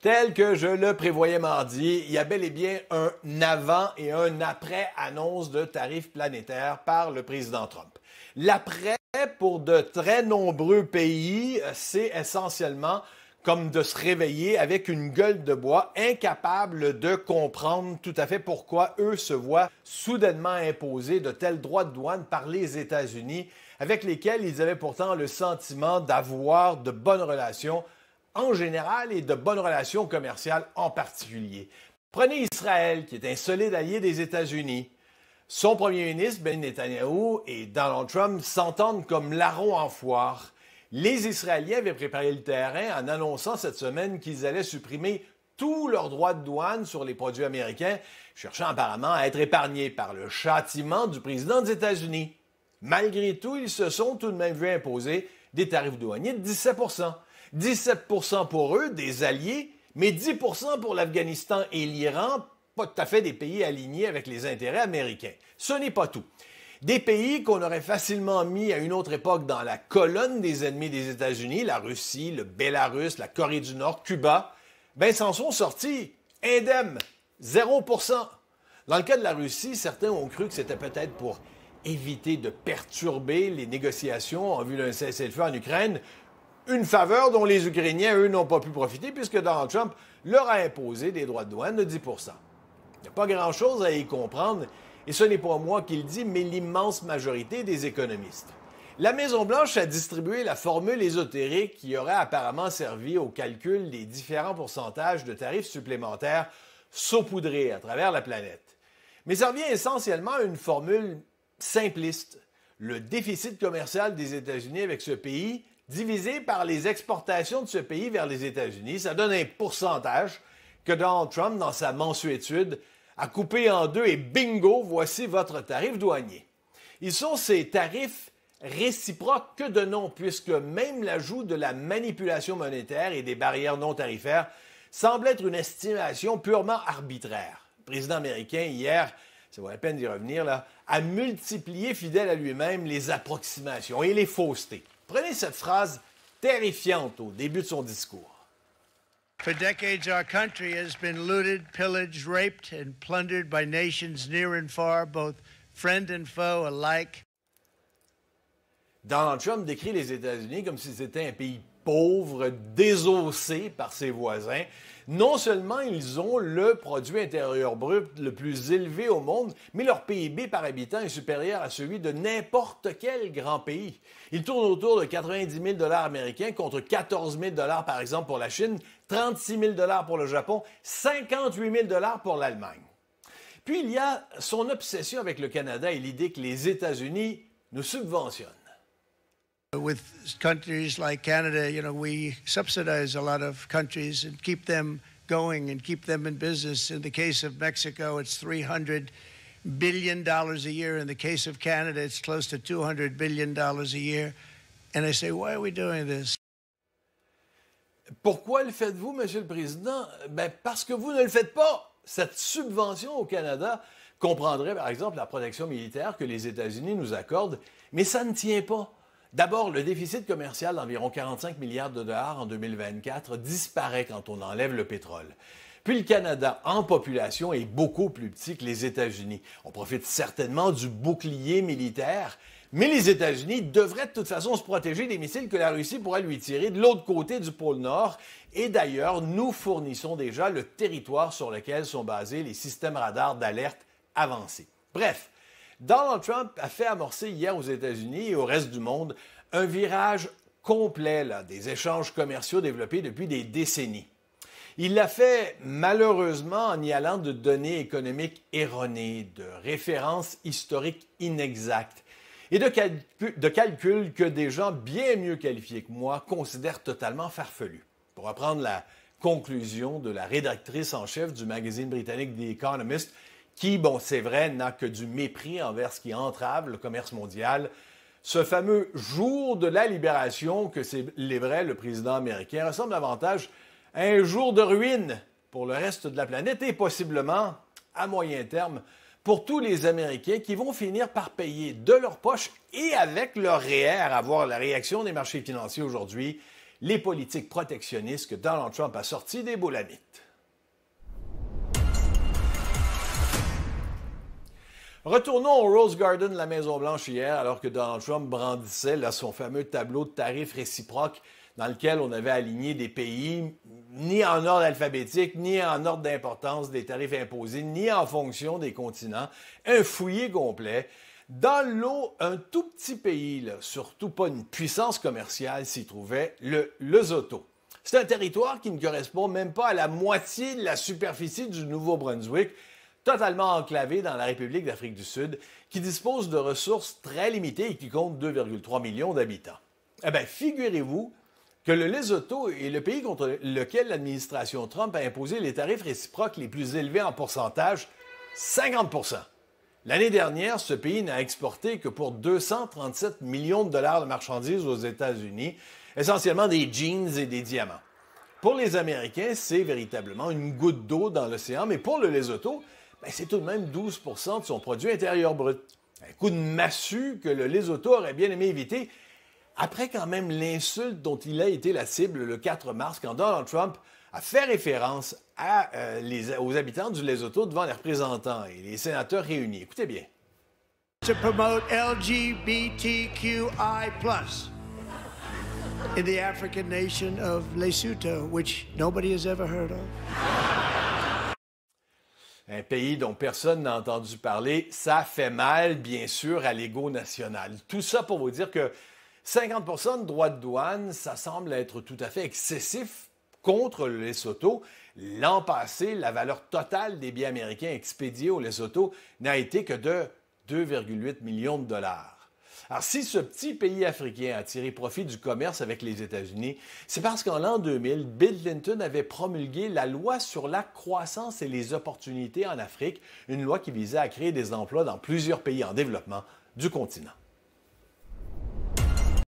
Tel que je le prévoyais mardi, il y a bel et bien un avant et un après annonce de tarifs planétaires par le président Trump. L'après, pour de très nombreux pays, c'est essentiellement comme de se réveiller avec une gueule de bois, incapable de comprendre tout à fait pourquoi eux se voient soudainement imposer de tels droits de douane par les États-Unis, avec lesquels ils avaient pourtant le sentiment d'avoir de bonnes relations en général et de bonnes relations commerciales en particulier. Prenez Israël, qui est un solide allié des États-Unis. Son premier ministre, Benjamin Netanyahu, et Donald Trump s'entendent comme larrons en foire. Les Israéliens avaient préparé le terrain en annonçant cette semaine qu'ils allaient supprimer tous leurs droits de douane sur les produits américains, cherchant apparemment à être épargnés par le châtiment du président des États-Unis. Malgré tout, ils se sont tout de même vus imposer des tarifs douaniers de 17 17 pour eux, des alliés, mais 10 pour l'Afghanistan et l'Iran, pas tout à fait des pays alignés avec les intérêts américains. Ce n'est pas tout. Des pays qu'on aurait facilement mis à une autre époque dans la colonne des ennemis des États-Unis, la Russie, le Bélarus, la Corée du Nord, Cuba, s'en sont sortis indemnes, 0 Dans le cas de la Russie, certains ont cru que c'était peut-être pour éviter de perturber les négociations en vue d'un cessez-le-feu en Ukraine, une faveur dont les Ukrainiens, eux, n'ont pas pu profiter puisque Donald Trump leur a imposé des droits de douane de 10 Il n'y a pas grand-chose à y comprendre, et ce n'est pas moi qui le dis, mais l'immense majorité des économistes. La Maison-Blanche a distribué la formule ésotérique qui aurait apparemment servi au calcul des différents pourcentages de tarifs supplémentaires saupoudrés à travers la planète. Mais ça revient essentiellement à une formule simpliste. Le déficit commercial des États-Unis avec ce pays divisé par les exportations de ce pays vers les États-Unis, ça donne un pourcentage que Donald Trump, dans sa mansuétude, a coupé en deux et bingo, voici votre tarif douanier. Ils sont ces tarifs réciproques que de nom, puisque même l'ajout de la manipulation monétaire et des barrières non tarifaires semble être une estimation purement arbitraire. Le président américain, hier, ça vaut la peine d'y revenir, là, a multiplié, fidèle à lui-même, les approximations et les faussetés. Prenez cette phrase terrifiante au début de son discours. For decades, our country has been looted, pillaged, raped, and plundered by nations near and far, both friend and foe alike. Donald Trump décrit les États-Unis comme si c'était un pays pauvre, désossé par ses voisins. Non seulement ils ont le produit intérieur brut le plus élevé au monde, mais leur PIB par habitant est supérieur à celui de n'importe quel grand pays. Il tourne autour de 90 000 $ américains contre 14 000 $ par exemple pour la Chine, 36 000 $ pour le Japon, 58 000 $ pour l'Allemagne. Puis il y a son obsession avec le Canada et l'idée que les États-Unis nous subventionnent. With countries like Canada, we subsidize a lot of countries and keep them going and keep them in business. In the case of Mexico, it's $300 billion a year. In the case of Canada, it's close to $200 billion a year. And I say, why are we doing this? Pourquoi le faites-vous, Monsieur le Président? Parce que vous ne le faites pas. Cette subvention au Canada comprendrait, par exemple, la protection militaire que les États-Unis nous accordent, mais ça ne tient pas. D'abord, le déficit commercial d'environ 45 milliards de dollars en 2024 disparaît quand on enlève le pétrole. Puis le Canada, en population, est beaucoup plus petit que les États-Unis. On profite certainement du bouclier militaire, mais les États-Unis devraient de toute façon se protéger des missiles que la Russie pourrait lui tirer de l'autre côté du pôle Nord. Et d'ailleurs, nous fournissons déjà le territoire sur lequel sont basés les systèmes radars d'alerte avancés. Bref, Donald Trump a fait amorcer hier aux États-Unis et au reste du monde un virage complet des échanges commerciaux développés depuis des décennies. Il l'a fait malheureusement en y allant de données économiques erronées, de références historiques inexactes et de calculs que des gens bien mieux qualifiés que moi considèrent totalement farfelus. Pour reprendre la conclusion de la rédactrice en chef du magazine britannique The Economist, qui, c'est vrai, n'a que du mépris envers ce qui entrave le commerce mondial. Ce fameux jour de la libération que célébrait le président américain ressemble davantage à un jour de ruine pour le reste de la planète et possiblement, à moyen terme, pour tous les Américains qui vont finir par payer de leur poche et avec leur REER, à voir la réaction des marchés financiers aujourd'hui, les politiques protectionnistes que Donald Trump a sorties des boulamites. Retournons au Rose Garden de la Maison-Blanche hier, alors que Donald Trump brandissait son fameux tableau de tarifs réciproques dans lequel on avait aligné des pays, ni en ordre alphabétique, ni en ordre d'importance des tarifs imposés, ni en fonction des continents. Un fouillis complet. Dans l'eau, un tout petit pays, là, surtout pas une puissance commerciale, s'y trouvait, le Lesotho. C'est un territoire qui ne correspond même pas à la moitié de la superficie du Nouveau-Brunswick, totalement enclavé dans la République d'Afrique du Sud, qui dispose de ressources très limitées et qui compte 2,3 millions d'habitants. Eh bien, figurez-vous que le Lesotho est le pays contre lequel l'administration Trump a imposé les tarifs réciproques les plus élevés en pourcentage, 50 %. L'année dernière, ce pays n'a exporté que pour 237 millions de dollars de marchandises aux États-Unis, essentiellement des jeans et des diamants. Pour les Américains, c'est véritablement une goutte d'eau dans l'océan, mais pour le Lesotho, c'est tout de même 12 % de son produit intérieur brut. Un coup de massue que le Lesotho aurait bien aimé éviter, après quand même l'insulte dont il a été la cible le 4 mars, quand Donald Trump a fait référence aux habitants du Lesotho devant les représentants et les sénateurs réunis. Écoutez bien. To promote LGBTQI+ in the African nation of Lesotho, which nobody has ever heard of. Un pays dont personne n'a entendu parler, ça fait mal, bien sûr, à l'ego national. Tout ça pour vous dire que 50 % de droits de douane, ça semble être tout à fait excessif contre le Lesotho. L'an passé, la valeur totale des biens américains expédiés au Lesotho n'a été que de 2,8 millions de dollars. Alors, si ce petit pays africain a tiré profit du commerce avec les États-Unis, c'est parce qu'en l'an 2000, Bill Clinton avait promulgué la loi sur la croissance et les opportunités en Afrique, une loi qui visait à créer des emplois dans plusieurs pays en développement du continent.